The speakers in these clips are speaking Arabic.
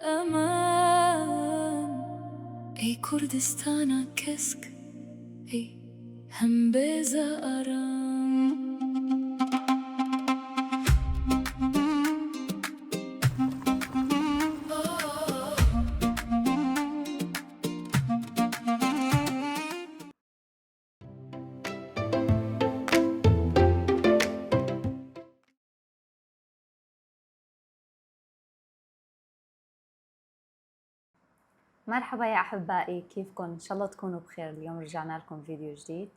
امان. ای کردستانا کسک، ای هم بێزە ئارام. مرحبا يا أحبائي، كيفكم؟ إن شاء الله تكونوا بخير. اليوم رجعنا لكم فيديو جديد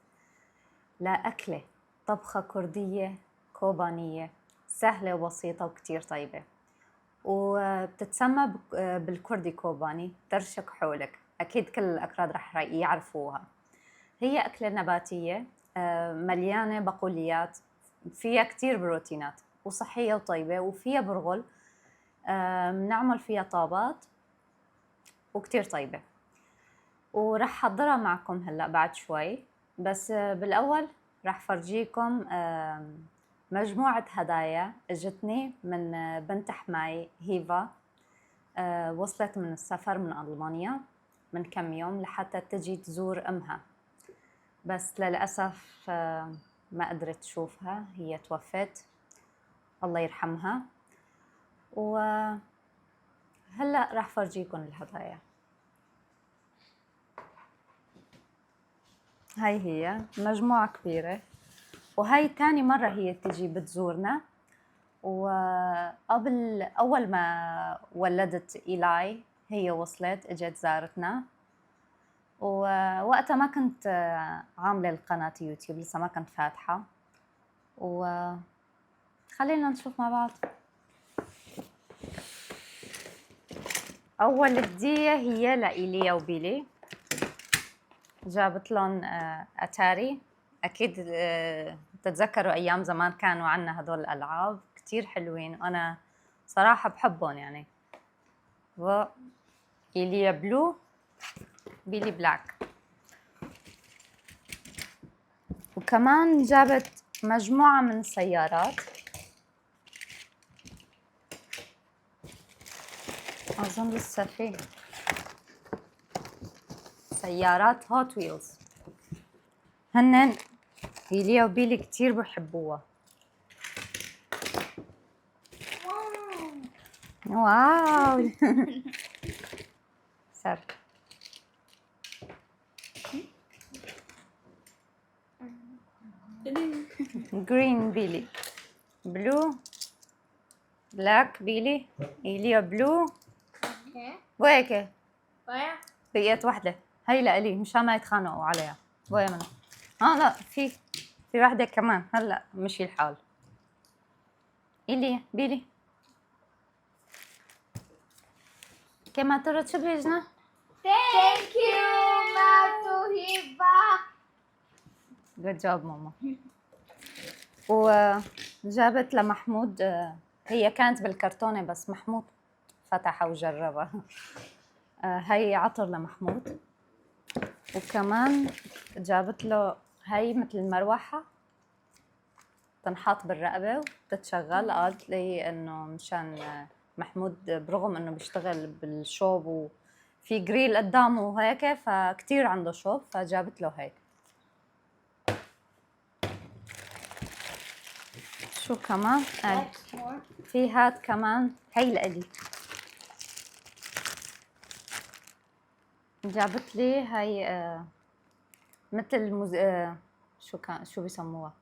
لأكلة طبخة كردية كوبانية سهلة وبسيطة وكتير طيبة، وبتتسمى بالكردي كوباني ترشك حولك. أكيد كل الأكراد رح يعرفوها. هي أكلة نباتية مليانة بقوليات، فيها كتير بروتينات وصحية وطيبة، وفيها برغل بنعمل فيها طابات وكتير طيبة، ورح حضرها معكم هلأ بعد شوي. بس بالأول رح فرجيكم مجموعة هدايا اجتني من بنت حماي هيفا. وصلت من السفر من ألمانيا من كم يوم لحتى تجي تزور أمها، بس للأسف ما قدرت تشوفها، هي توفت الله يرحمها. وهلأ رح فرجيكم الهدايا. هاي هي مجموعة كبيرة، وهاي تاني مرة هي تجي بتزورنا. وقبل أول ما ولدت إيلاي هي وصلت اجت زارتنا، ووقتها ما كنت عاملة القناة يوتيوب، لسه ما كنت فاتحة. وخلينا نشوف مع بعض. أول هدية هي لإيليا وبيلي، جابت لهم أتاري. أكيد تتذكروا أيام زمان كانوا عنا هدول الألعاب كتير حلوين، وأنا صراحة بحبهم يعني. إيليا بلو، بيلي بلاك. وكمان جابت مجموعة من السيارات، أظن لسه في سيارات هوت ويلز، هنن إيليا وبيلي كتير بحبوها. واو سر جرين بيلي، بلو بلاك بيلي، إيليا بلو وهيك بقيت وحدة. هي لإلي مشان ما يتخانقوا عليها. بويا منها. لا في وحدة كمان هلا مشي الحال. إيليا بيلي كما ترى تشبهجنا. Thank you, Matuhiba. جود جوب ماما. وجابت لمحمود، هي كانت بالكرتونة بس محمود فتحها وجربها. هي عطر لمحمود. وكمان جابت له هي مثل المروحة تنحط بالرقبة وتتشغل. قالت لي انه مشان محمود برغم انه بيشتغل بالشوب وفي جريل قدامه وهيك فكتير عنده شوب، فجابت له هيك. شو كمان؟ في هاد كمان هي لإلي. جابت لي هي مثل شو بيسموها،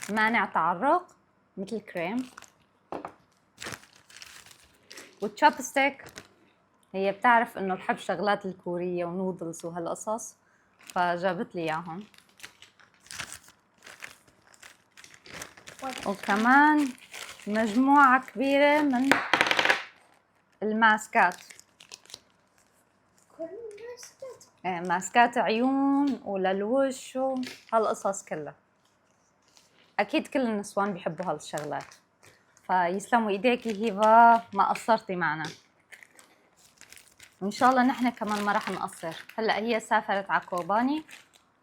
مانع تعرق مثل كريم. والتشوبستيك، هي بتعرف انه بحب شغلات الكورية ونودلز وهالقصص، فجابت لي اياهم. وكمان مجموعة كبيرة من الماسكات، ماسكات عيون وللوش وهالقصص كلها. اكيد كل النسوان بيحبوا هالشغلات، فيسلموا ايديكي هيفا، ما قصرتي معنا. وان شاء الله نحن كمان ما رح نقصر. هلا هي سافرت على كوباني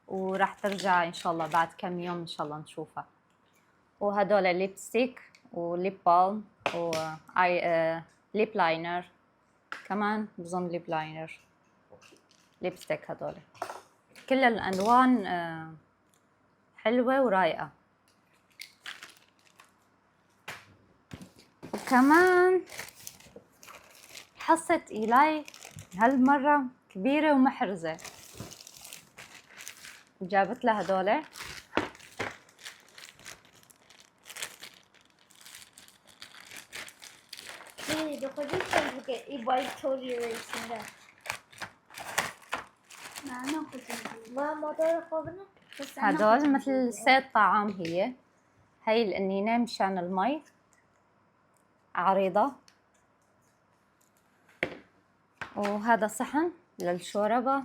ورح ترجع ان شاء الله بعد كم يوم ان شاء الله نشوفها. وهدول ليبستيك وليب بالم وليب ليب لاينر، كمان بظن ليب لاينر، ليبستيك هدول. كل الألوان حلوة ورايقة. وكمان حصة إيلاي هالمرة كبيرة ومحرزة، جابت لها هدول. هدول مثل سيت طعام. هي القنينة مشان المي، عريضة. وهذا صحن للشوربة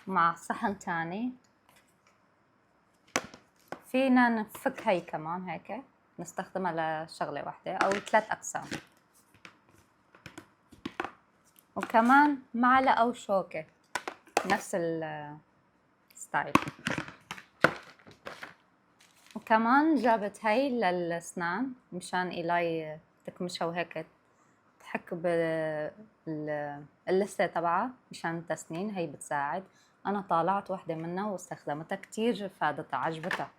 مع صحن تاني. فينا نفك هي كمان هيك نستخدمها لشغلة واحدة أو 3 أقسام. وكمان معلقة وشوكة نفس الستايل. وكمان جابت هي للأسنان مشان إيلاي تكمشها وهيك تحك باللثة تبعها مشان التسنين. هي بتساعد. أنا طالعت واحدة منها واستخدمتها كتير، فادتها عجبتها.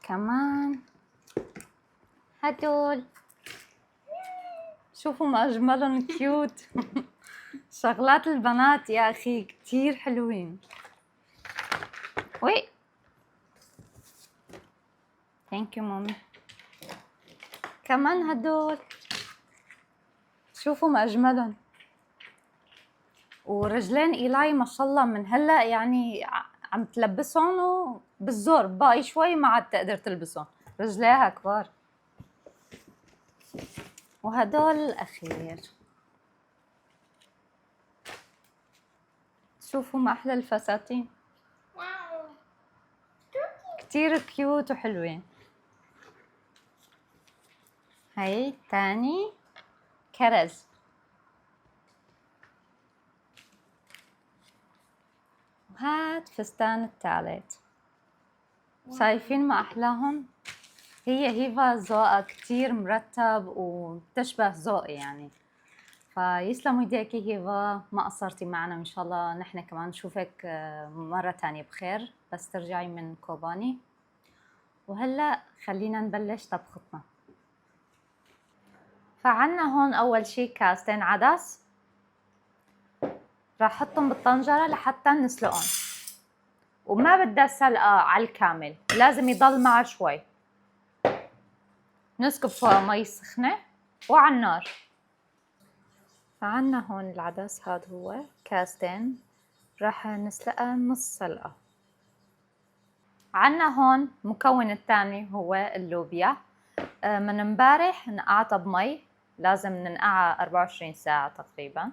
كمان هدول شوفوا ما أجملهم، كيوت. شغلات البنات يا أخي كتير حلوين. وي ثانك يو مامي. كمان هدول شوفوا ما أجملهم. ورجلين إيلاي ما شاء الله من هلا يعني عم تلبسهم بالزور، باقي شوي ما عاد تقدر تلبسهم، رجليها كبار. وهدول الأخير شوفوا ما أحلى الفساتين، كتير كيوت وحلوين. هاي تاني كرز. وهاد فستان الثالث. شايفين ما أحلاهم؟ هي هيفا ذوقها كتير مرتب وتشبه ذوقي يعني، فيسلموا ايديكي هيفا، ما قصرتي معنا. ان شاء الله نحن كمان نشوفك مرة تانية بخير بس ترجعي من كوباني. وهلأ خلينا نبلش طبختنا. فعنا هون أول شي كاستين عدس، راح احطهم بالطنجرة لحتى نسلقهم. وما بدها سلقة على الكامل، لازم يضل معها شوي. نسكب فوق مي سخنة وعلى النار. فعنا هون العدس، هذا هو كاستين راح نسلقها نص سلقة. عنا هون مكون الثاني هو اللوبيا. من امبارح نقعتها بمي، لازم ننقعها 24 ساعة تقريبا،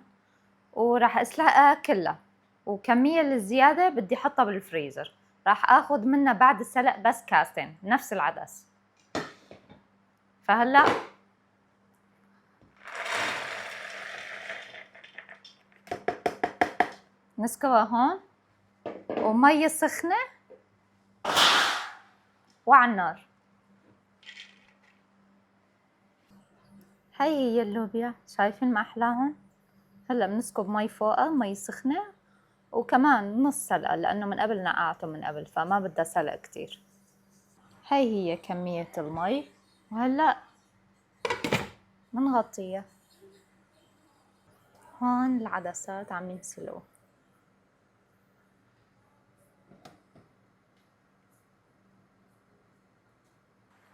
وراح اسلقها كلها. وكمية الزيادة بدي احطها بالفريزر، راح اخذ منها بعد السلق بس كاستين نفس العدس. فهلا نسكبها هون ومية سخنة وعلى النار. هي اللوبيا، شايفين ما أحلاهم؟ هلا بنسكب مي فوقها، مي سخنة، وكمان نص سلقة لأنه من قبل نقعته من قبل فما بدها سلق كتير. هي كمية المي، وهلا بنغطيها. هون العدسات عم ينسلقوا.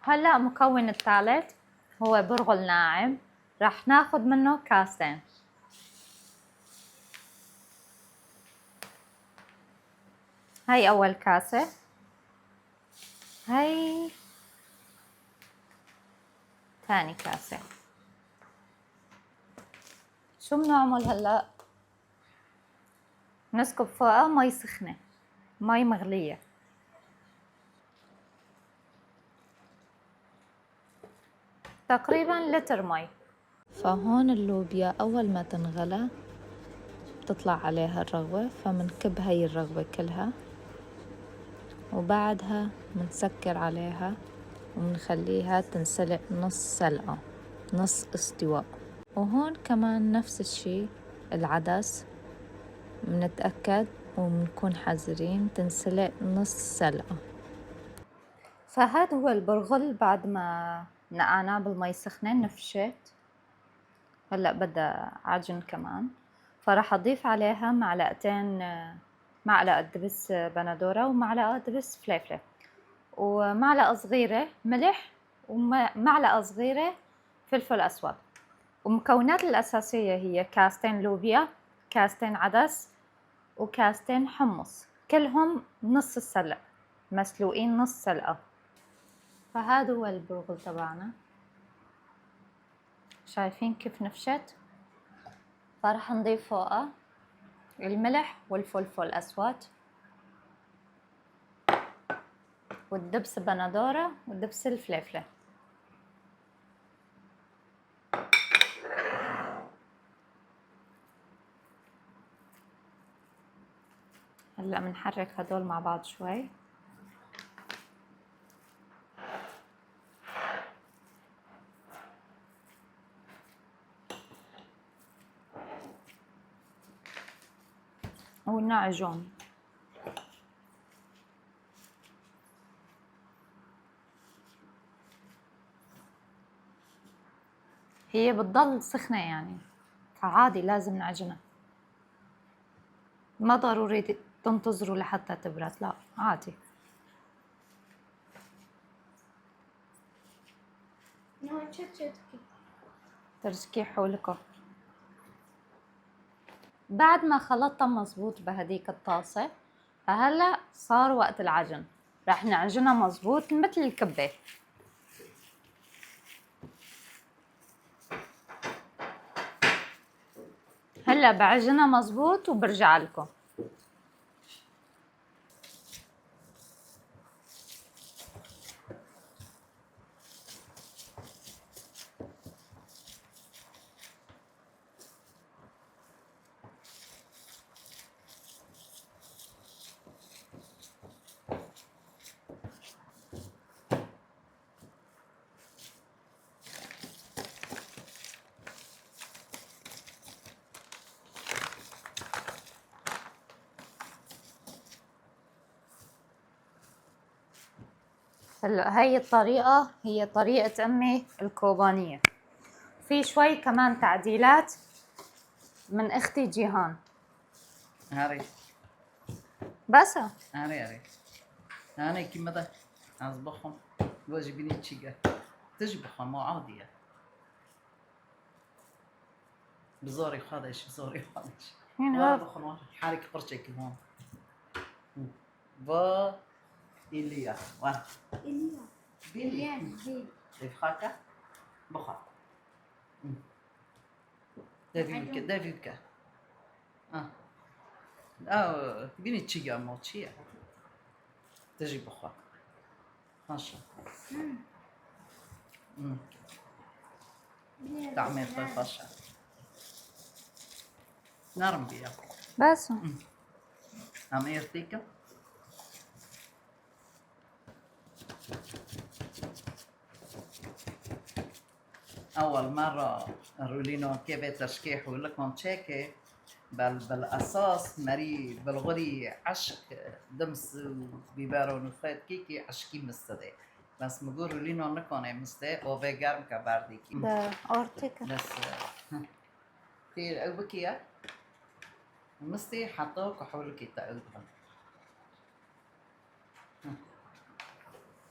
هلا مكون الثالث هو برغل ناعم، راح ناخد منه كاسين. هاي أول كاسة، هاي ثاني كاسة. شو بنعمل هلا؟ نسكب فوقها مي سخنة، مي مغلية. تقريبا لتر مي. فهون اللوبيا أول ما تنغلى بتطلع عليها الرغوة، فمنكب هاي الرغوة كلها، وبعدها منسكر عليها ونخليها تنسلق نص سلقة، نص استواء. وهون كمان نفس الشي العدس منتأكد ومنكون حذرين تنسلق نص سلقة. فهذا هو البرغل بعد ما نقعناه بالمي سخنة نفشت. هلأ بدها عجن كمان، فراح أضيف عليها معلقة دبس بندورة ومعلقة دبس فليفلة ومعلقة صغيرة ملح ومعلقة صغيرة فلفل أسود. ومكونات الأساسية هي كاستين لوبيا، كاستين عدس، وكاستين حمص، كلهم نص السلق مسلوقين نص سلقة. فهذا هو البرغل تبعنا، شايفين كيف نفشت؟ فراح نضيف فوقها الملح والفلفل الأسود والدبس البندورة والدبس الفليفلة. هلأ بنحرك هدول مع بعض شوي. ونعجن. هي بتضل سخنة يعني، فعادي لازم نعجنها، ما ضروري تنتظروا لحتى تبرد، لا عادي. تركي حولكم. بعد ما خلطتها مزبوط بهديك الطاسة، فهلأ صار وقت العجن. رح نعجنها مزبوط مثل الكبة. هلأ بعجنها مزبوط وبرجع لكم. هلا هي الطريقة هي طريقة أمي الكوبانية. في شوي كمان تعديلات من أختي جيهان. هاري بس هاري أنا كم ماذا أصبحهم واجبيني تشيجا تجبخهم عادية بزوري خادش بزوري خادش ما بخون حالك برشك هون با إليا واه إليا بيلي خاكا بخا دافيدكا بيني تشيجا موتشيا تجي بخا ماشي تعمل طيفاشا نرم بيا بس عم يرتيكا أول مرة رولينو كيف تشكيح ولكم تشيكي بالأساس مري بالغري عشق دمس بيبارو نفات كيكي عشقي مستدي بس مقول رولينو نكونه مستدي أو فيجارم كبارديكي ده أورتيكا بس كثير أوبكيا مستي حطوك وحولك يتقلبها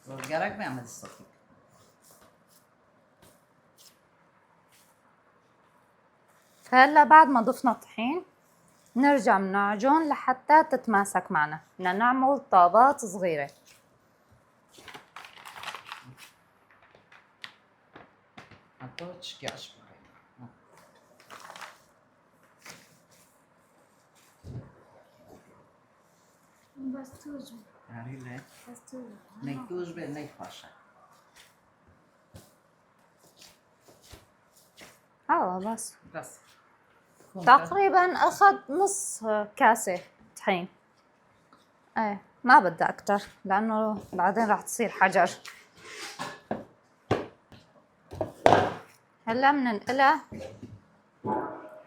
وجارك بيعمل الصفيق فهلا بعد ما ضفنا الطحين نرجع نعجن لحتى تتماسك معنا. بدنا نعمل طابات صغيرة. حطوك شكاش بس توجه عريلة بس توجه نيتوج بالنيفاشة بس بس تقريبا أخذ نص كاسة طحين. ايه ما بدها أكتر لأنه بعدين راح تصير حجر. هلا بننقلها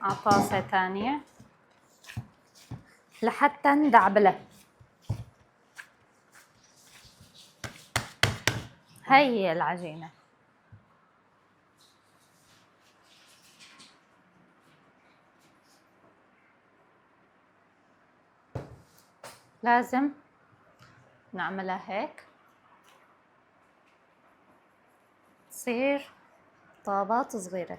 على طاسة تانية لحتى ندعبلها. هي العجينة. لازم نعملها هيك تصير طابات صغيرة.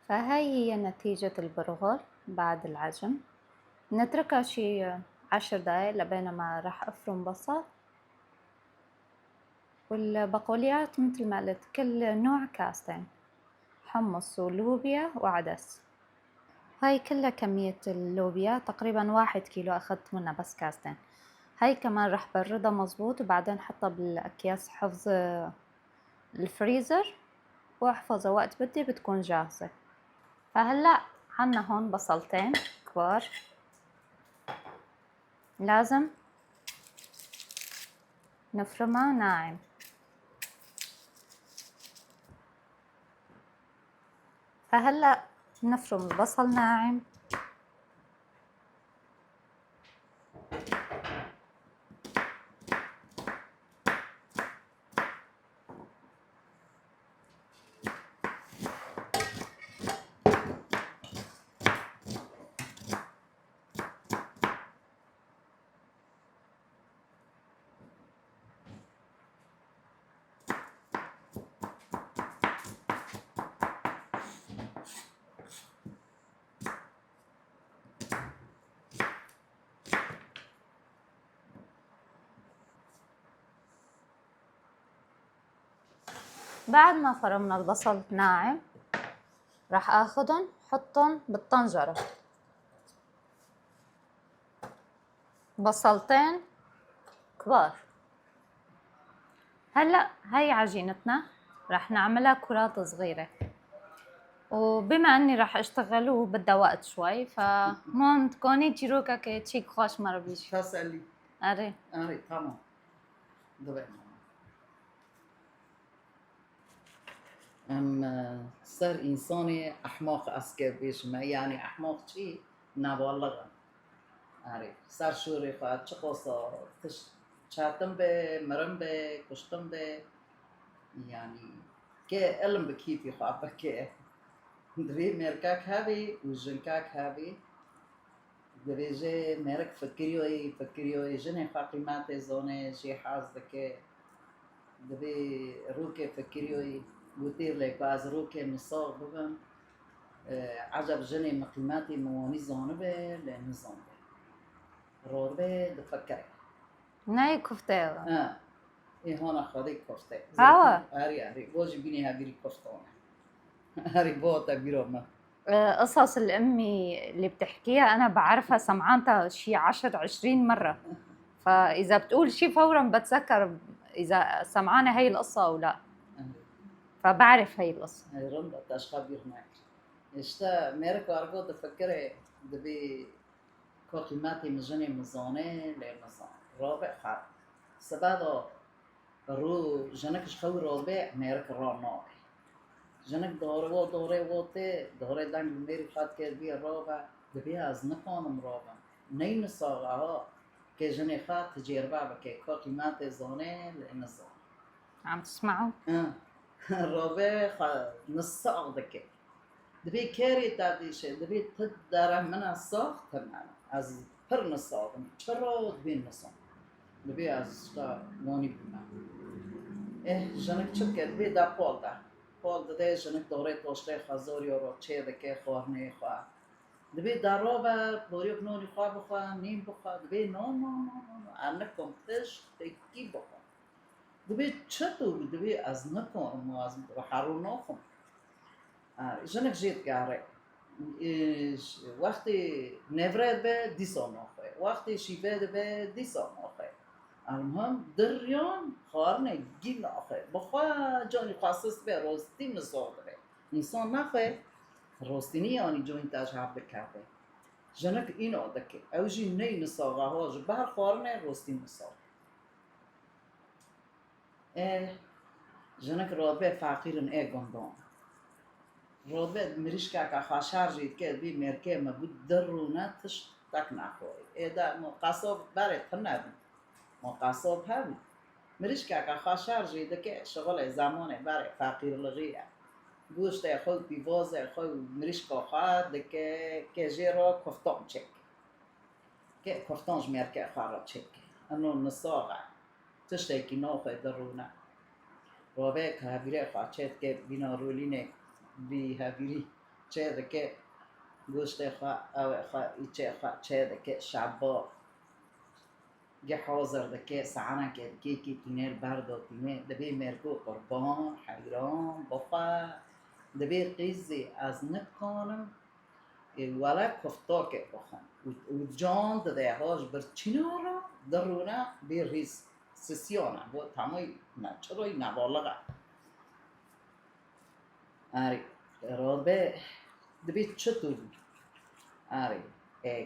فهاي هي نتيجة البرغل بعد العجن. نتركها شي 10 دقايق لبين ما راح افرم بصل. والبقوليات مثل ما قلت كل نوع كاستين، حمص ولوبيا وعدس. هاي كلها كمية اللوبيا تقريبا 1 كيلو أخذت منها بس كاستين. هاي كمان رح بردها مزبوط وبعدين حطها بالأكياس حفظ الفريزر واحفظها وقت بدي بتكون جاهزة. فهلأ عنا هون بصلتين كبار لازم نفرمها ناعم. فهلأ نفرم البصل ناعم. بعد ما فرمنا البصل ناعم راح اخذهم حطهم بالطنجرة. بصلتين كبار. هلأ هاي عجينتنا راح نعملها كرات صغيرة، وبما اني راح اشتغل وبدها وقت شوي فمون تكوني تجيروكا كي تشيك خوش مرة بيش. تسألي اري tamam. دبي صار إنساني أحمق أسكر بيش ما يعني أحمق شيء نبالغ. عارف صار شوري خواهد چه قصة چاتم به مرم به کشتم به يعني که علم بكيفي خواهد بكي دبي مركاك هابي وجنكاك هابي دبي جي مرك فكريوي جني قيمات زونه جي حاز دكي دبي روكي فكريوي بوتير لك باز روكي مصاغ ببن عجب جني مقيماتي مواني زونه به لنظام به روربه دفكري ناي كفتة. إيه هون خدي كفته هوا أري بوجي بيني هابيري كفتون أري بوتا بيروما قصص الأمي اللي بتحكيها أنا بعرفها سمعانتها شي 10-20 مرة. فإذا بتقول شي فورا بتذكر إذا سمعانة هي القصة أو لا. فبعرف هي القصة. هاي رمضة تاشخا بيرماك إشتا ميرك وارغو تفكري دبي كوكيماتي مجني مزاني لمزان رابع خار سبادو رو جنكش خو رابع ميرك راناي جنك دوره وته دوره دنگ میری خاط کرد بی رابع دبی از نکنم رابع نین ساقه ها که جنی خاط تجربه بکه که قیمت زانه لنزان عم تسمعوا؟ رابع نص ساق دکه دبی کاری تادیشه دبی تداره من از ساق تمام از پر نصابم چرا دبی نصاب دبی از تا مانی بنا جنك چه کرد بی دا پول دا پول داده جنك دوره توشته خزوری رو چه دکه خورنه خواه دبی دارو پوریک نونی خواه بخواه نیم بخواه دبی نو انکم تش تکی بخواه دبی چطور دبی از نکنم و از حرو نخم جنك جيت قاره وقتی نفرد به دیسا نخواه وقتی شیفه به دیسا نخواه المهم دريان خارنه جيل آخه بخوا جانی خاصست به راستی نصادره انسان نخواه راستی نیانی جو انتاج حب کرده جنک این آدکه اوجی نی نصاغه ها جو بر خارنه راستی نصاد جنك رودبه فقيرن گندم رودبه مریشکا که خاشارجی که بی مرکه ما بود درونه تش تک نخوری ایدا مقصب بره تنه مقصب هم مریشکا که خاشارجی دکه شغل زمانه بره فقیر لغیه گوشت خود بیوازه خود مریشکا خواهد که جیرا کفتان چک که کفتانش مرکه خواهد چک انو نساقه تشتی که ناخوی درونه رابع که هفیره خواهد چید که بینا رولینه بی هفیری چید که گوشت خواه او خواه ایچه خواه چید که شبا گه حاضر دکه سعنه که کی تینه بردو تینه دبی مرگو قربان حیران بخواه دبی قیزی از نکنم ولا کفتا که بخوام و جان داده هاش بر چینا را درونه بی ریز سسیانه و تمای چرای نبالغه آری رابع دبی چطور آری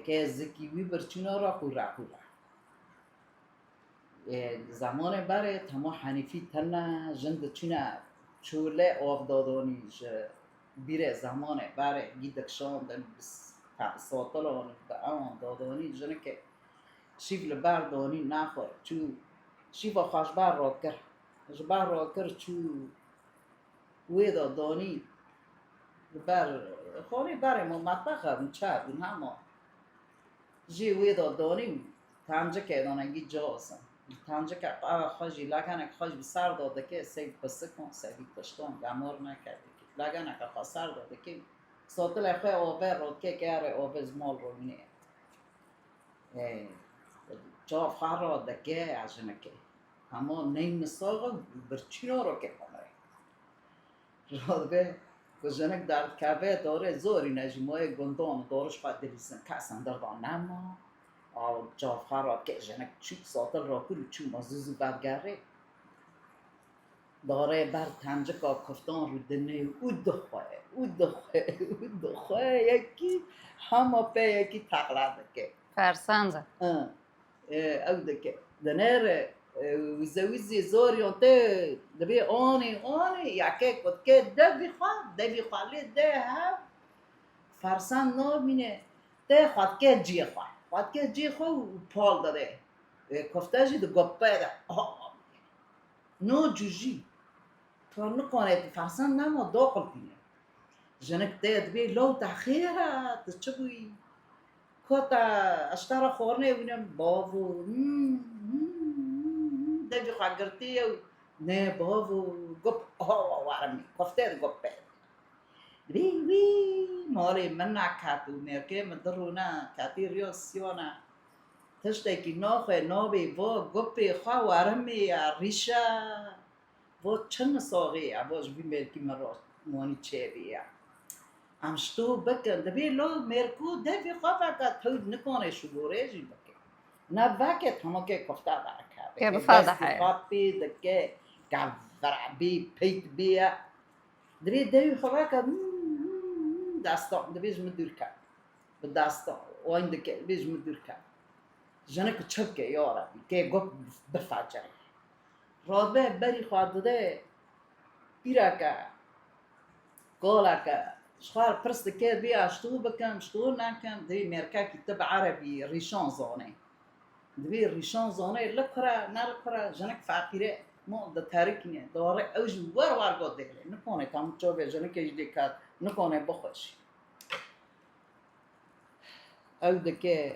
که زکیوی بر چینا را خورا زمان بره تمام حنیفی تنه جند چینا چوله آف دادانیش بیره زمان بره گیدکشاندن بس ساتلان به آن دادانی جنه که شیف لبر دانی نخور چو شیف خوش بر را کر جبر را کر چو ویدا دانی بر خانه بره ما مطبخ هم چه بین همه جی ویدا دانی تنجه که دانگی جاسم تنجه که خوشی لگنه که خوش بسر داده که سید بسه کن سیدی پشتان گمار نکرده که لگنه که خوش سر داده که ساتل خواه آور رو که اره آوز مال رو مینه جا خواه را دکه از نکه اما نیم نساق برچینا رو که کنه را به جنک در کبه داره زوری نجیمای گندان دارش خواهد دلیسن کسن در دان نما جا خواه را که جنک چی ساتل را کلی چی مزوزو برگره داره بر تنجه که کفتان رو دنه او دخواه یکی همه پی یکی تقلده که فرسنده او دکه دنر ویزی زوریون ته دبی آنی یکی کد که دبی خوالی ده هم فرسان نار مینه ده خواهد که جی خواه و پال داده کفته جی دو گپه ده نو جوجی تو نکنه فرسان نما داخل بینه جنک ده دبی لو تخیره چه بوی کتا اشترا خورنه بینم بابو دبی خواه گرتی نه بابو گپ وارمی کفته ده گپه وی مالی من نکاتو مرکه مدرونه کاتی ریاسیونه تشتی که ناخواه نابی با گپی خواه وارمی ریشه با چند ساقی باش بی مرکی من را مانی چه بیا امشتو بکن دبی لو مرکو دبی خواه بکن تو نکنه شگوره جی بکن نه بکت همه که کفته برکه که بفاده حیه خواهی دکه گفرعبی پیت بیا دبی خواه بکن داستان دبیش مدور کرد به داستان و این دکه دبیش مدور کرد جنک چپ که یارا که گفت بفجر رابع بری خواهد داده بیرا که قولا که شخار پرست که بیا اشتو بکن اشتو نکن دبی مرکه که تب عربی ریشان زانه دبی ریشان زانه لکره نرکره جنک فقیره ما ده تاریکنه داره اوج ور گود دیگه نکنه تام چوبه جنک ایجدی کرد نکنه بخوش او دکه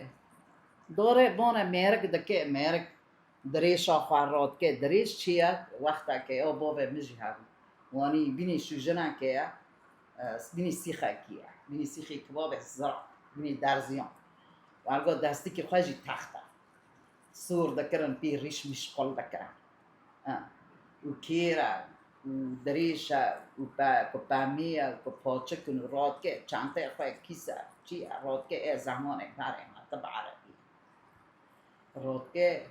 داره بانه مرگ دکه مرگ دریش آخرات که دریش چیه وقتا که او بابه مجی هم وانی بینی شوجنا که بینی سیخه کیه بینی سیخی کباب زرع بینی درزیان وارگو دستی که خوشی تخته سور دکرن پی ریش مشقل دکرن و کیره و دریشه و پامیه و پاچکن و راد که چانته خواه کیسه چیه راد که زمانه بره مطب عربی راد که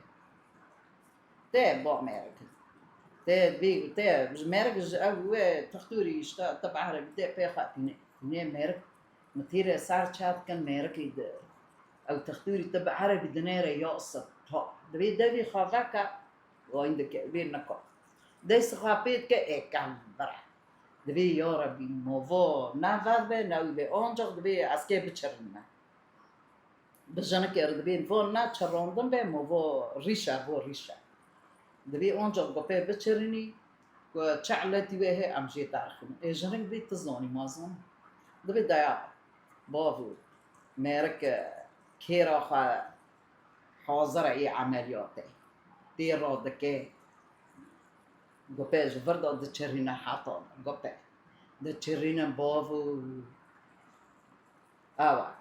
ده با مرگ ده بيجو ده مرج أو تختوري يشتا تبع عربي ده بيخا تني مرج مثير صار شات كان مرج ده أو تختوري تبع عربي دنيرة يقصد ها ده بيخافك وعندك بينك دي سخابيت كأكل برا دبي يا ربي موفو نافذ به ناوي به أنجر دبي عسكر بتشرنا بجانك دبي فون نا تشرندم به موفو ريشة بو ريشة دبي أنجر قبي بتشرني وتشعلتي به أمشي تارخن إجرين دبي تزوني مازن دبي دايا بافو ميرك كيرا خا حاضر أي عملياته تيرا دكه قبيج فردا دتشرينا حاطون قبيج دتشرينا بافو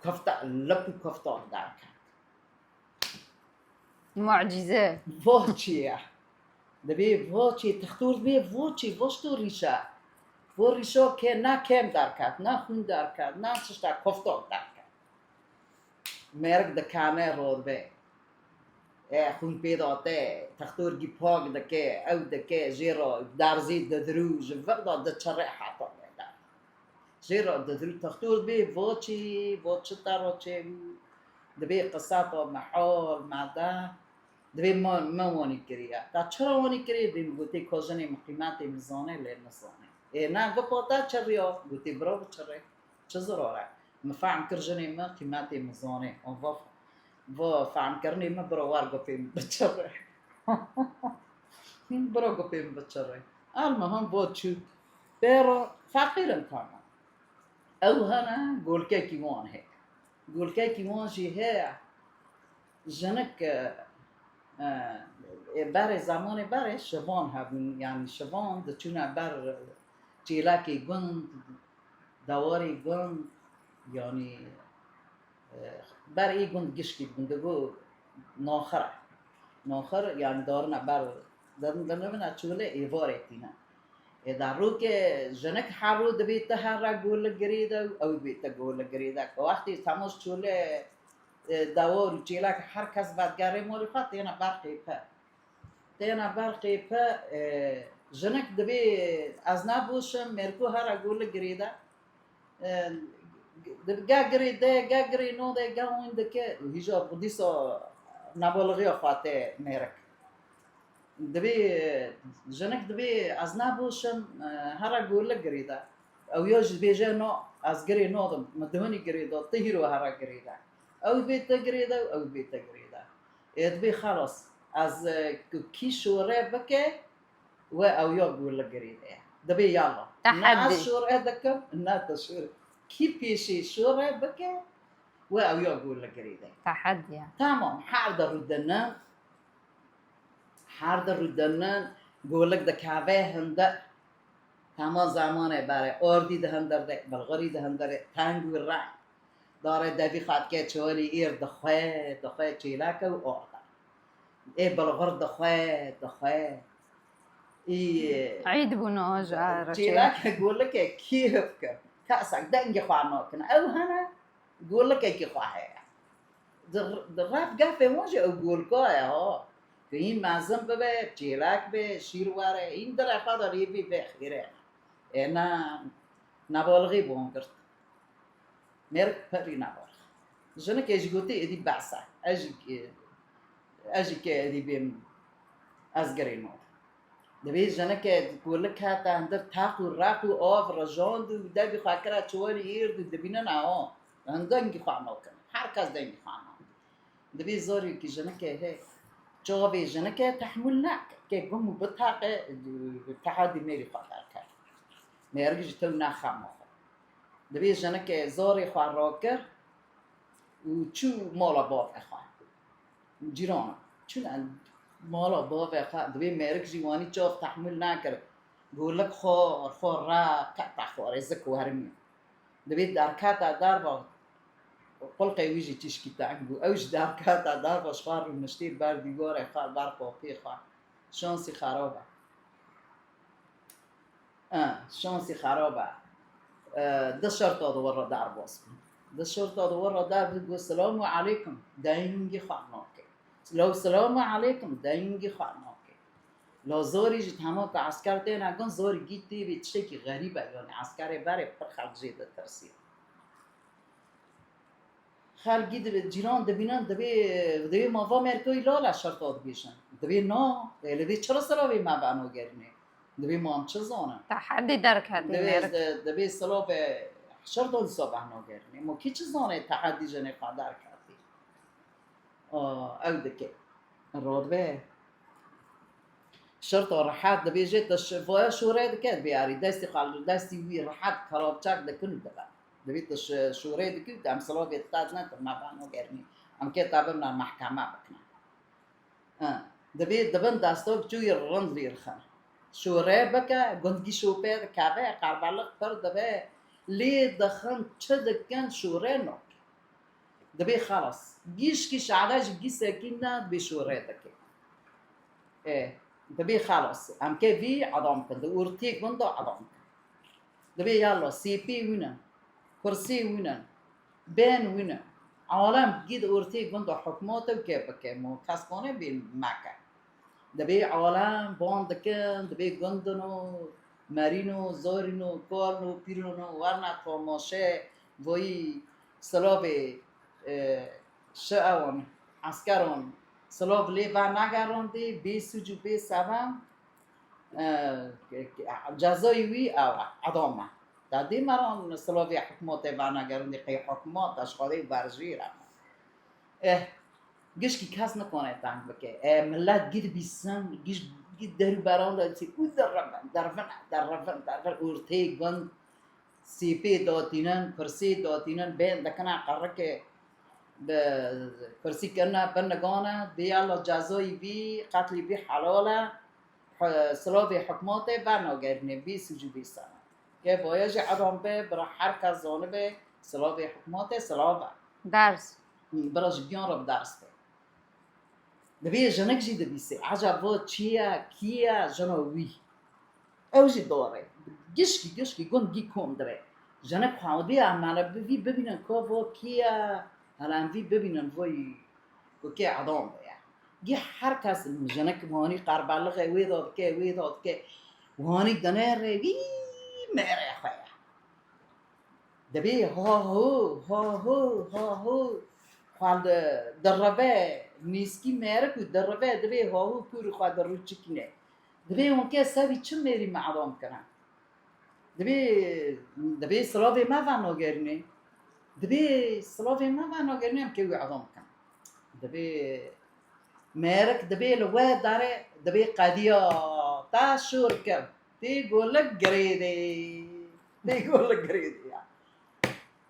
كفتا لبي كفتا دارك معجزة. فوتشيا دبي فوتشي تختور بي فوتشي فوشتو ريشا فو ريشو كي نا كم داركات نا خون داركات نا تشتا كفتا داركات مرق دكانه رود بي خون بيداته تختور جي باق دكه او دكه جيرو دارزي ددروج فردا دتشرع حاطون زيرو ددرو تختور بي فوتشي تاروتشي دبي قصاطو محول معدا دبي ما واني كريا تا چرا واني كريا دي گوتي کوزني مقيماتي مزانه لنصانه انا گپوتا چريو گوتي برو چري چه ضروره مفعم كرجني ما قيماتي مزانه اون و فهم کرنی ما برو وار گپیم بچره برو گپیم بچره المهم بود چو pero فقيرن كمان او هنا قول كي وان هيك قول كي وان شي هي جنك بار زمان بار شبان هبون يعني شبان دچونا بار جيلاكي گند دواري گند يعني بر ای گند گشکی گندگو ناخر يعني دارنا بر دارنا چوله ایواره تینا در رو که جنک حرو دبیت هر گول گریده او بیت گول گریده که وقتی تماس چوله دوار چیلا که هر کس بدگره مورفت تینا برقی په جنک دبی از نبوشم مرکو هر گول گریده گاگری نو ده گاوین دکه هیجا بودیسا نبالغی خاطر مرک دبی جنک دبی از نبوشم هر گول گریده او یوج بیجه نو از گری نو دم مدهونی گریده تهیرو هر گریده او بیت گریده او بیت گریده دبی خلاص از کی شوره بکه و او یا گول گریده دبی یالا تحدي. نه شوره دکم نه تشوره كي بيشي شورى بكى او يقول لك ريده تحدي. تمام حاضر ردنا قول لك ده كافيه هندا تمام زمانه برای اردی دهندر ده بلغاری دهندر تنگ و رنگ داره دوی خواهد که چولی ایر دخواه چیلک و آردر ای بلغر دخواه ای عيد بنوج چیلک قول لك كيف كر كاسك دنجي خوانوكن او هنا قول لك كي خواهي الراب قافه موجه اقول كويا هو فين معزم ببه چیلک به شیرواره این در افاد ریبی به خیره انا نبالغی بون کرد مرک پری نبالغ جنه که اجی گوتی ادی بحثه اجی که ادی بیم از گرینو دبی جنه که گولک هات اندر تاق و راق و آف رجاند و دبی خاکره چواری ایر دبینه نه هندنگی خوانو کن هر کس دنگی خوانو دبی زاری که جنه که هی جوابي جنك تحمل ناك كي قوم بطاق تحدي ميري خاطر كار ما يرجع تونا خامو دبي جنك زوري خوار روكر وشو مالا باب اخوان جيران شو مالا باب اخوان دبي ما يرجع واني تشوف تحمل ناكر بقول لك خور را قطع خور ازك وهرمي دبي داركاتا داربا قل قيويجي تشكي تعقبو اوج داركاتا داربا شخار المشتير بار ديگور اخوار بار قوقي خوار شانسي خرابه شانسي خرابه ده الشرطة دورة دار بوسكم ده الشرطة دورة دار بتقول السلام عليكم داينجي خانوكي لو السلام عليكم داينجي خانوكي لو زوري جيت هموك عسكر تين اقون زوري جيتي بتشتكي غريبة يعني عسكري باري برخل جيدة ترسيل خال جيد جيران دبينان دبي ما فا مركوي لا الشرطة دبيشن دبي نا اللي دي چرا سراوي ما بانو گرنه دبي ما چه زانه تحدي درك هاتي ميرك دبي سلوب شرط الصبح نوغرني مو كي چه زانه تحدي جنه قدر كاتي او دكي الرودبه شرط راحات دبي جيت فويا شوري دكت بياري دستي قال دستي وي راحات خراب تشاك دكن دبا دبي تش شوري دكت ام سلوب تادنا ما بانو غيرني ام كتابنا محكمه بكنا دبي دبن داستو جوي رندري رخان شوري بكا گندگی شوپر کابه قربالق پر دبي لي دخن تشدكن شوري نو دبي خلاص جيش كي شعراج جي ساكنة بشوري دكي ايه دبي خلاص ام كي في عظام كن ورتيك بندو عظام دبي يلا سي بي وينا كرسي وينا بين وينا عالم جد ورتيك بندو حكماته وكيف بكي مو كاسكوني بالمكة دبي عالم باندكن دبي گندنو مارينو زورينو كورنو بيرونو ورنا توموشه وي سلوبي شاون عسكرون سلوب لي با نگاروندی بی سوجو بی سوام جزایی وی او عدامه دادی مران سلوبی حکمات با نگاروندی قی حکمات اشغالی برجیر گیش کی کس نکنه تنگ بکه ملت گید بیسن گید درو بران دادی او در اورتی گند سی پی داتینن کرسی داتینن بین دکنه قرره که كرسي كنا بنقانا بيلا جازوي بي قتلي بي حلالة سلافي حكماتي بنا قرني بي سجو بي سنة كيف ويجي عدم بي برا حركة زانبه سلافي حكماتي سلافة درس برا جبيان رب درس بي دبي جنك جي دبي سي عجبو تشيا كيا جنوي اوجي دوري گشکی گون گی کم داره جنك خاودي عمالا بي ببينن كوفو كيا هلا في ببینن وای وکی عدام بیا گی هر کس جنک وانی قربالغ ویداد که وانی دنر وی مره خیا دبی ها هو خالد دربه نیسکی مره کو دربه دبی ها پور خالد درو چکنه دبی اون که سوی چه میری معدام کنن دبی سلابی ما فنو گرنی دبي سلوفي ما بانو قرنيم كيوي عظام كان دبي ميرك دبي لواد داري دبي قادية تا شوركب تيقول لك قريدي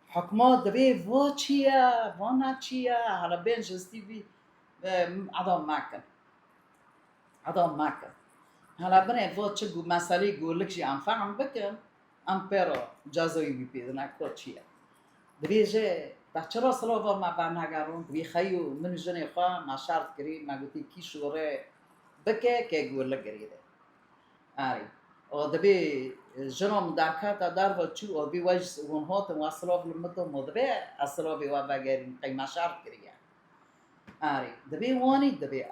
حكمات دبي فوتشيا فوناتشيا على بين جستي بي عظام ماكن هلا بني فوتشي مسالي يقول لك شي انفعم بكم امبيرو جازوي بيدنا كوتشيا دبي جي تحشرا سلوفا ما باناغارون دبي خيو من جني خا ما شرط كري ما قلتي كي شوري بكي كي يقول لك قريده او دبي جنوم داركاتا دارفا تشو او بي وجه ون هوت واسلوف لمتو مدبي اسلوفي وابا غيرين قي ما شرط كري دبي واني دبي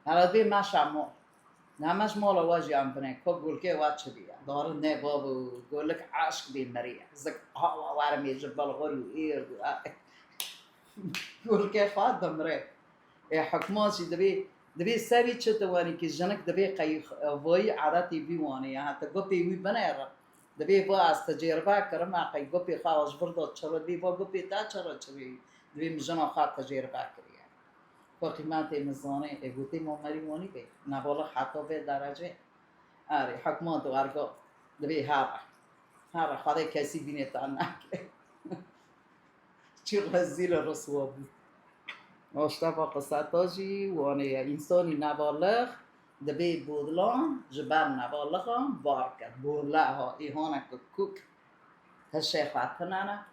هلا دبي ما شامو نامش مولا واجي عم بني كوغول كي واتش بيا دار نه بابو يقول لك عاشق بين مريح زك هوا وارمي جبل غول وإير يقول كي خادم ري يا حكماتي دبي سابي تشتواني كي جنك دبي قي فوي عادتي بيواني حتى قبي وي بنير دبي با استجربه كرما قي قبي خاوش برضو تشرو دي با قبي تا تشرو تشوي دبي مجنا خاط تجربه كري فقيماتي مزاني اگوتي ممريموني بي نبالا حتى به درجه حكمات وارجو دبي هارا خدا کسی بینه تا نکه چی غزیل رسوا بود اشتبا قصتاجی وانه انسانی نبالغ دبي بودلان جبر نبالغان بار کرد بودلا ها ایهانه کوک هالشيخ عطنانا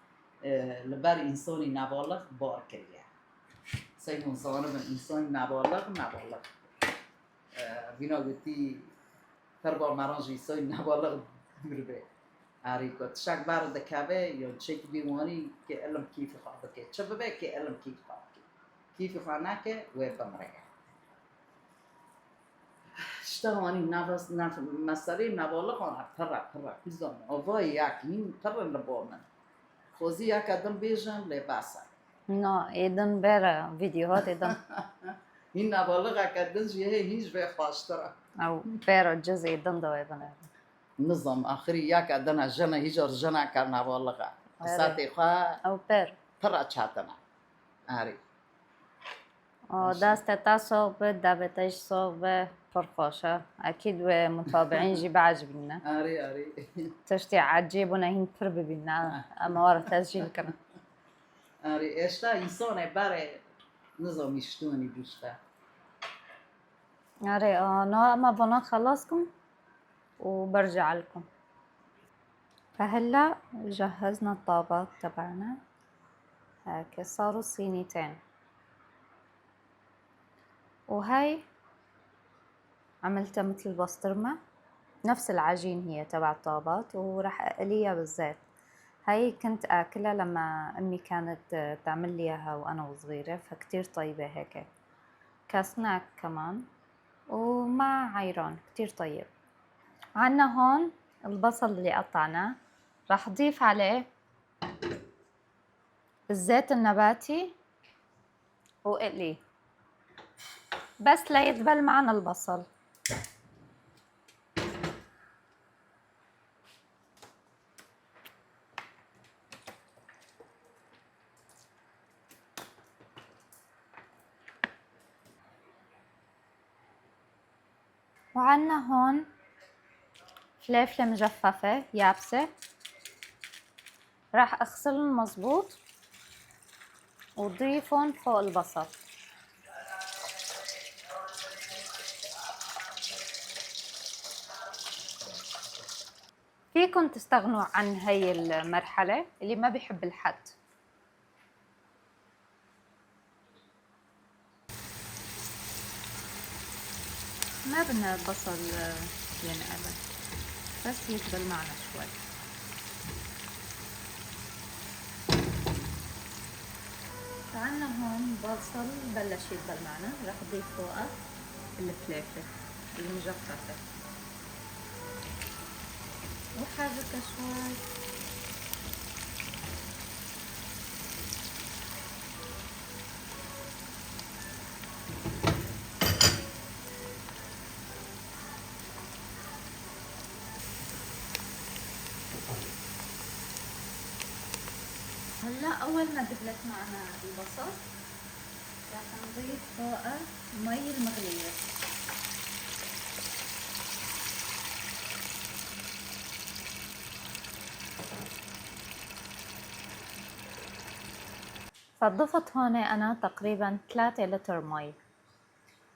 لبر انسانی نبالغ بار کریه سيمون صانب انسان نبالغ بينا قلتي تربار مرانج انسان نبالغ دور به عريكو تشاك بار دكابه يو تشيك بيواني كي علم كيف خاطك شبابه كي علم كيف خاطك كيف خاناك وبمريا اشتغلاني نفس مسألة نبالغ أنا قرر بزمان أوفاي ياكين قرر نبالغ خوزي ياك أدم بيجن لباسا نه ایدن بره ویدیوهات ایدن این نبالغ اکدن جیه هیچ به خواشتره او بره جز ایدن دوی بنه نظام آخری یا که دنا جنا هیچ جنا کرنا والله قصاتی خوا او بر ترى چاتنا آری دست تصوب دبتش صوب فرفاشة أكيد ومتابعين جي بعجبنا آری تشتي عجيبنا هين فرب بينا أما ورا تسجيل كنا آری اشتا انسان بره نظام اشتونی بیشتر أري أنا أما بنا خلصكم وبرجع لكم. فهلا جهزنا الطابات تبعنا هيك صاروا صينيتين، وهي عملتها مثل البسطرمة نفس العجين هي تبع الطابات، وراح اقليها بالزيت. هاي كنت اكلها لما امي كانت تعمل لي اياها وانا وصغيرة، فكتير طيبة هيك كسناك كمان ومع عيران كتير طيب. عنا هون البصل اللي قطعناه، راح اضيف عليه الزيت النباتي واقليه بس ليدبل معنا البصل. وعنا هون فليفلة مجففة يابسة، راح اغسلهم مظبوط وضيفهم فوق البصل. فيكن تستغنوا عن هي المرحلة اللي ما بيحب الحد. ما بدنا البصل ينقلب، بس يدبل معنا شوي. فعنا هون بصل بلش يدبل معنا، رح اضيف فوقه الفليفلة المجففة وحركها شوي. هلا اول ما دبلت معنا البصل راح نضيف فوقها مي المغلية. فضفت هون انا تقريبا 3 لتر مي،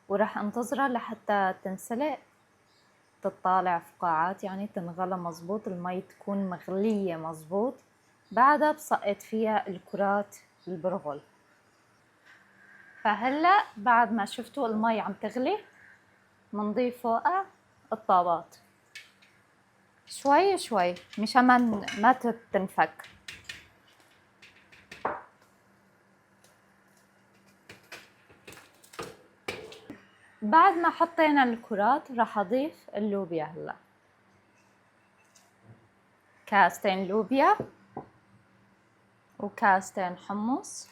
وراح انتظرها لحتى تنسلق، تطالع فقاعات يعني تنغلى مزبوط، المي تكون مغلية مزبوط. بعدها بسقط فيها الكرات البرغل. فهلا بعد ما شفتوا المي عم تغلي منضيف فوقها الطابات شوي شوي مشان ما تنفك. بعد ما حطينا الكرات راح اضيف اللوبيا. هلا كاستين لوبيا وكاستين حمص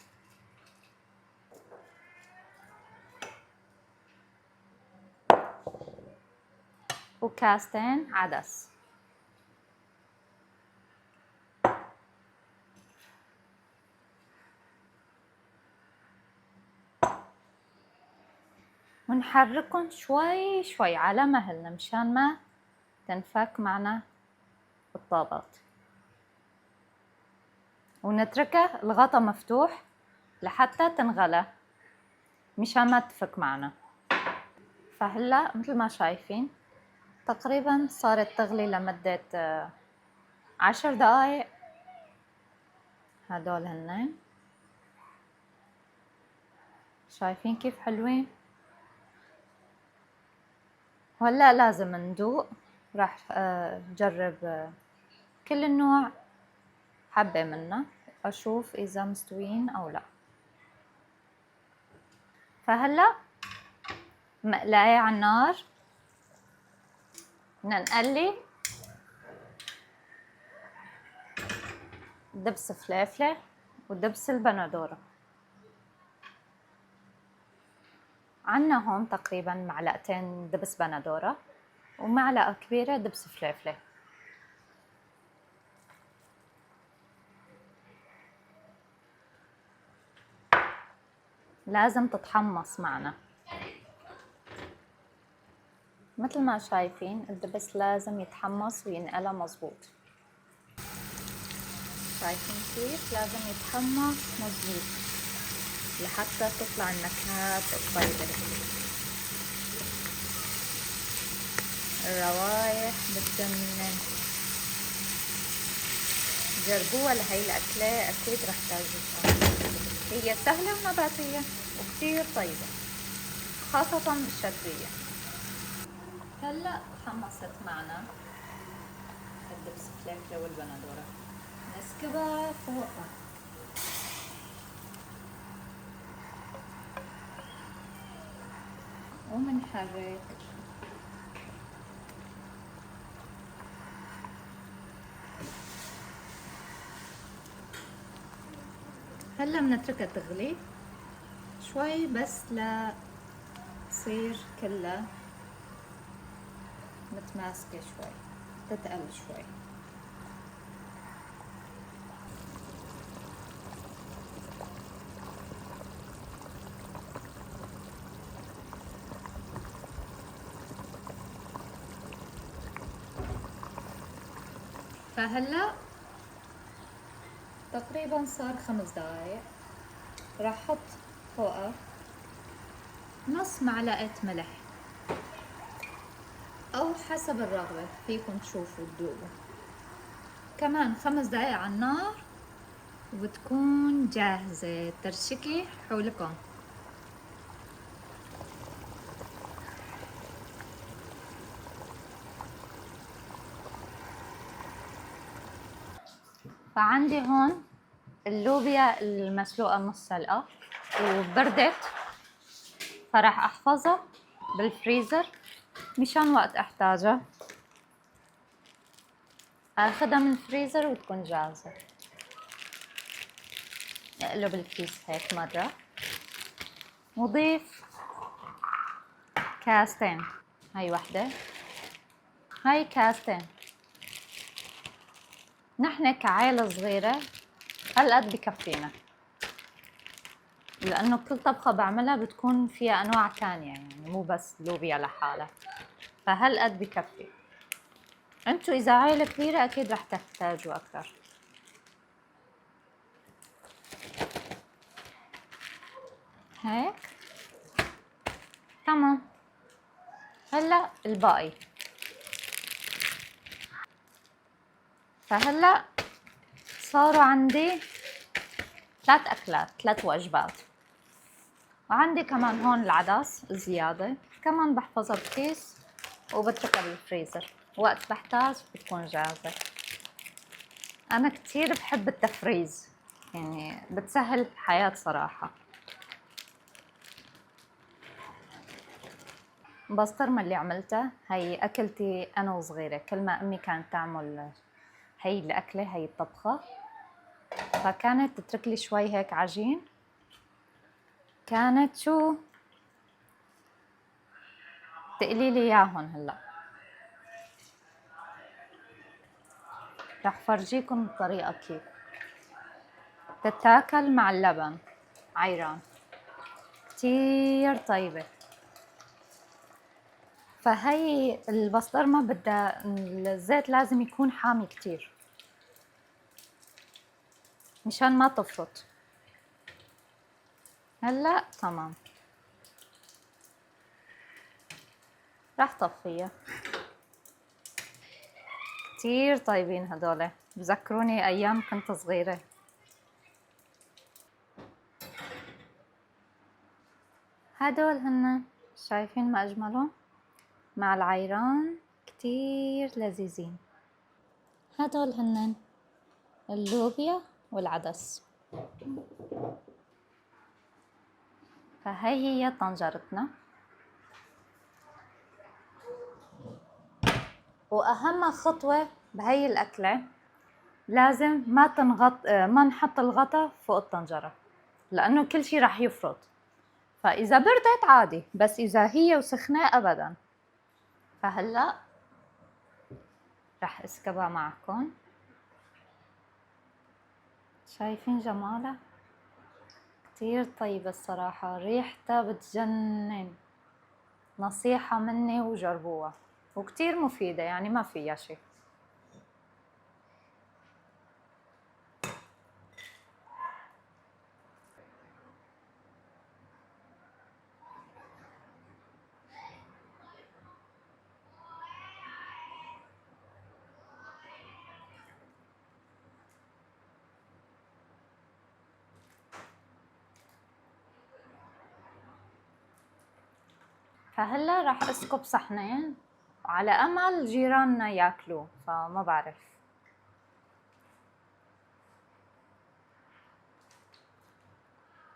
وكاستين عدس. ونحركهم شوي شوي على مهلنا مشان ما تنفك معنا الطابات، ونتركه الغطا مفتوح لحتى تنغلى مشان ما تفك معنا. فهلا مثل ما شايفين تقريبا صارت تغلي لمدة 10 دقايق. هدول هنن شايفين كيف حلوين. وهلا لازم ندوق، راح جرب كل النوع حبة منه اشوف اذا مستويين او لا. فهلا مقلاية على النار، بدنا نقلي دبس فليفلة ودبس البندورة. عنا هون تقريبا معلقتين دبس بندورة ومعلقة كبيرة دبس فليفلة. لازم تتحمص معنا. مثل ما شايفين الدبس لازم يتحمص وينقلى مظبوط. شايفين كيف لازم يتحمص مظبوط لحتى تطلع النكهات الطيبة. الروايح بتجنن. جربوها لهي الأكلة أكيد رح تعجبكم. هي سهلة ونباتية وكتير طيبة، خاصة الشتوية. هلا تحمصت معنا الدبس فليفلة والبندورة، نسكبها فوقها ومنحرك. هلا بنتركها تغلي شوي بس لا تصير كلها متماسكة شوي، تتقل شوي. فهلا تقريبا صار 5 دقايق. راح احط فوقها نص معلقة ملح او حسب الرغبة، فيكم تشوفوا تذوقوا. كمان 5 دقايق على النار وبتكون جاهزة. ترشكي حولكم. فعندي هون اللوبيا المسلوقة نص سلقة وبردت، فراح احفظها بالفريزر مشان وقت احتاجها اخدها من الفريزر وتكون جاهزة. اقلب الكيس هيك مرة وضيف كاستين. هاي وحدة، هاي كاستين. نحن كعائلة صغيرة هالقد بكفينا، لأنه كل طبخة بعملها بتكون فيها أنواع تانية، يعني مو بس لوبيا لحالها، فهالقد بكفي. انتو إذا عائلة كبيرة أكيد رح تحتاجوا أكثر. هيك تمام. هلا الباقي. فهلا صاروا عندي 3 أكلات، 3 وجبات. وعندي كمان هون العدس زيادة، كمان بحفظها بكيس وبتركها بالفريزر، وقت بحتاج بتكون جاهزة. أنا كتير بحب التفريز، يعني بتسهل الحياة صراحة. بسطرمة اللي عملتها هي أكلتي أنا وصغيرة، كل ما أمي كانت تعمل هي الأكلة هي الطبخة، فكانت تتركلي شوي هيك عجين. كانت شو تقليلي إياهن. هلأ رح فرجيكم الطريقة كيف تتاكل مع اللبن عيران، كتير طيبة. فهي البسطرمة بدها الزيت لازم يكون حامي كتير مشان ما تفرط. هلا تمام، رح طفيها. كتير طيبين هدول، بذكروني ايام كنت صغيرة. هدول هن شايفين ما اجملهم مع العيران، كتير لذيذين. هدول هن اللوبيا والعدس. فهي هي طنجرتنا. واهم خطوة بهي الاكلة لازم ما نحط الغطا فوق الطنجرة، لانه كل شي رح يفرط. فاذا بردت عادي، بس اذا هي وسخنة ابدا. فهلا رح اسكبها معكم. شايفين جمالها؟ كتير طيبة الصراحة، ريحتها بتجنن. نصيحة مني وجربوها، وكتير مفيدة يعني ما فيها شي. فهلا راح اسكب صحنين على امل جيراننا ياكلوا، فما بعرف.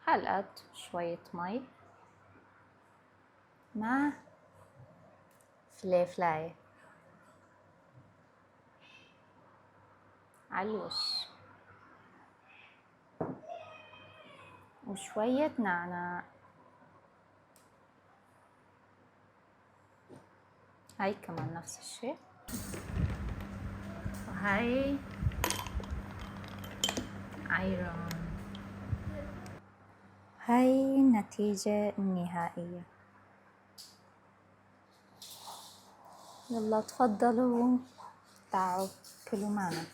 هالقد شوية مي مع فليفلاية على الوش وشوية نعناع. هاي كمان نفس الشيء. وهاي عيران. هاي النتيجة النهائية. يلا تفضلوا تعالوا كلوا معنا.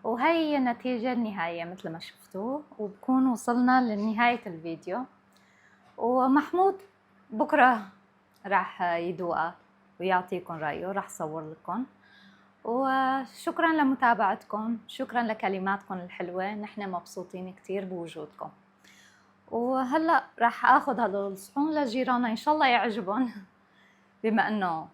وهي هي النتيجة النهائية مثل ما شفتوا، وبكون وصلنا لنهاية الفيديو. ومحمود بكرة راح يدوقها ويعطيكم رأيه، راح صور لكم. وشكرا لمتابعتكم، شكرا لكلماتكم الحلوة، نحن مبسوطين كتير بوجودكم. وهلأ راح اخذ هدول الصحون لجيراننا ان شاء الله يعجبهم بما انه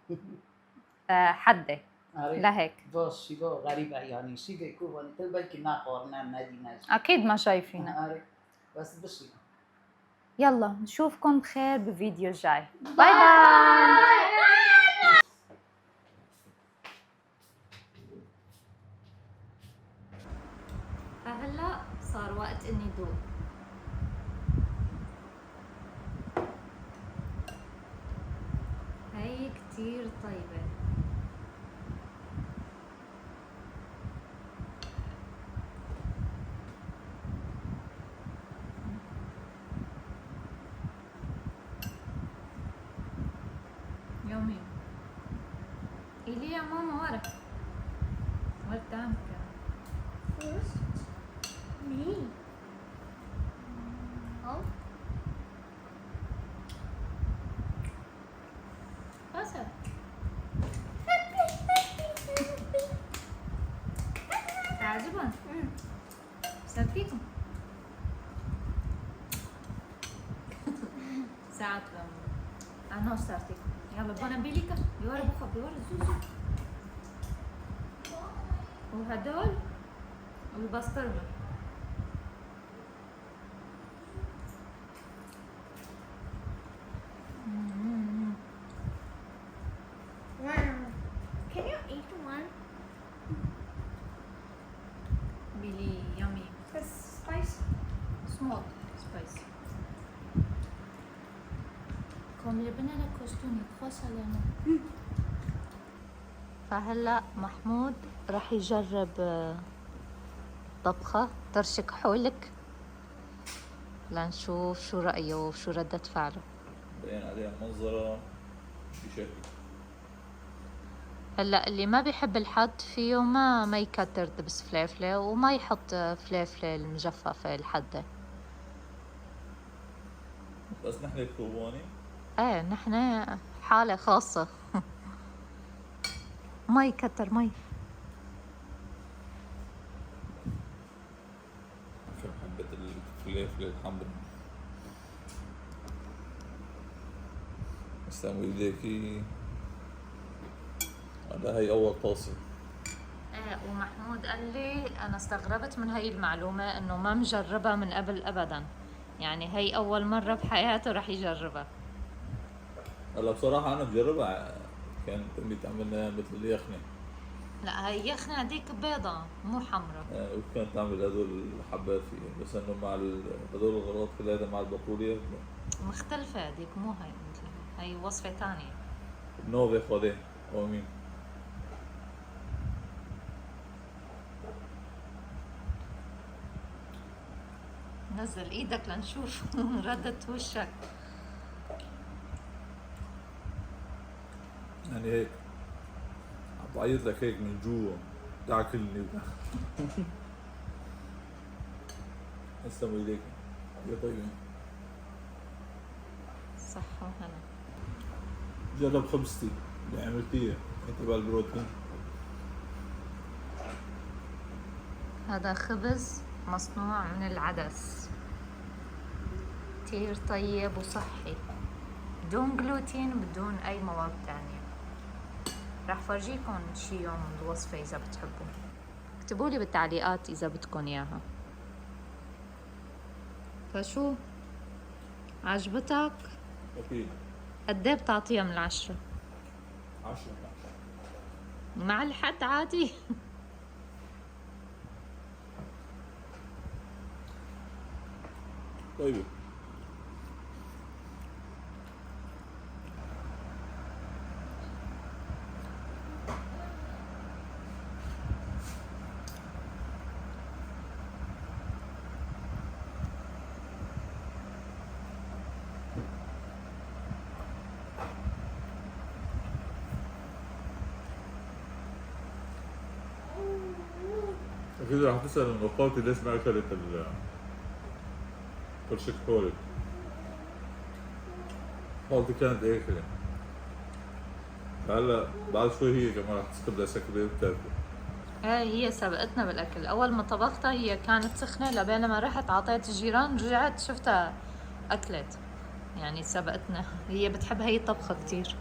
حدة لهيك. بس شيء غريبة يعني شيء بيكون تبكي ناقورنا مدينة. اكيد ما شايفينها بس بشي. يلا نشوفكم بخير بفيديو جاي. باي باي. فهلا صار وقت اني دوق. هي كتير طيبة. يومي إلي يا ماما ورا قدامك. First, me. Oh, حسب تعجبهم سفيكم ساعات أنا اشتريتكم. يلا بونا بيليكا بيورا بخا بيورا زوزو. وهدول البسطرمة. wow. Can you eat one? Really yummy. It's spicy. Small spice. كم جبنا لك كوستوني فصل أنا. فهلا محمود راح يجرب طبخة ترشك حولك لنشوف شو رأيه وشو ردة فعله. باين عليها منظرة بشكل. هلا اللي ما بيحب الحد فيه ما يكتر دبس فليفلة وما يحط فليفلة المجففة الحدة. بس نحن الكوباني. ايه نحن حالة خاصة. مي كتر مي. كم حبة الفليفلة الحمراء. استعمل ايديكي. هذا هي أول طاسة. ايه ومحمود قال لي انا استغربت من هاي المعلومة انه ما مجربها من قبل ابدا، يعني هي اول مرة بحياته رح يجربها. هلا بصراحة أنا بجربها كانت أمي تعملنا مثل اليخنة. لا هي يخنة هديك بيضة مو حمرا. وكانت تعمل هدول الحبات فيها، بس إنه مع هدول الغراض كلها مع البقولية. مختلفة هديك مو هاي مثلها، هي وصفة تانية. نوفي خذيه هو مين؟ نزل ايدك لنشوف ردة وشك. يعني هيك عم بعيط لك هيك من جوا، تاكلني. تسلموا ايديك يا طيبين. صحة وهنا. جرب خبزتي اللي عملتيها تبع البروتين. هذا خبز مصنوع من العدس، كتير طيب وصحي، بدون جلوتين بدون أي مواد تانية. راح فرجيكم شي يوم الوصفة إذا بتحبوا، اكتبولي بالتعليقات إذا بدكم إياها. فشو عجبتك؟ أكيد. قد ايه بتعطيها من 10؟ 10. مع الحد عادي. طيب أكيد راح تسأل إنه خالتي ليش ما أكلت فرشة حولك. خالتي كانت أكلة، هلا بعد شوي هي كمان راح تستبدأ سكبة وتاكل. هي سبقتنا بالأكل، أول ما طبختها هي كانت سخنة، لبين ما رحت عطيت الجيران رجعت شفتها أكلت، يعني سبقتنا. هي بتحب هي الطبخة كتير.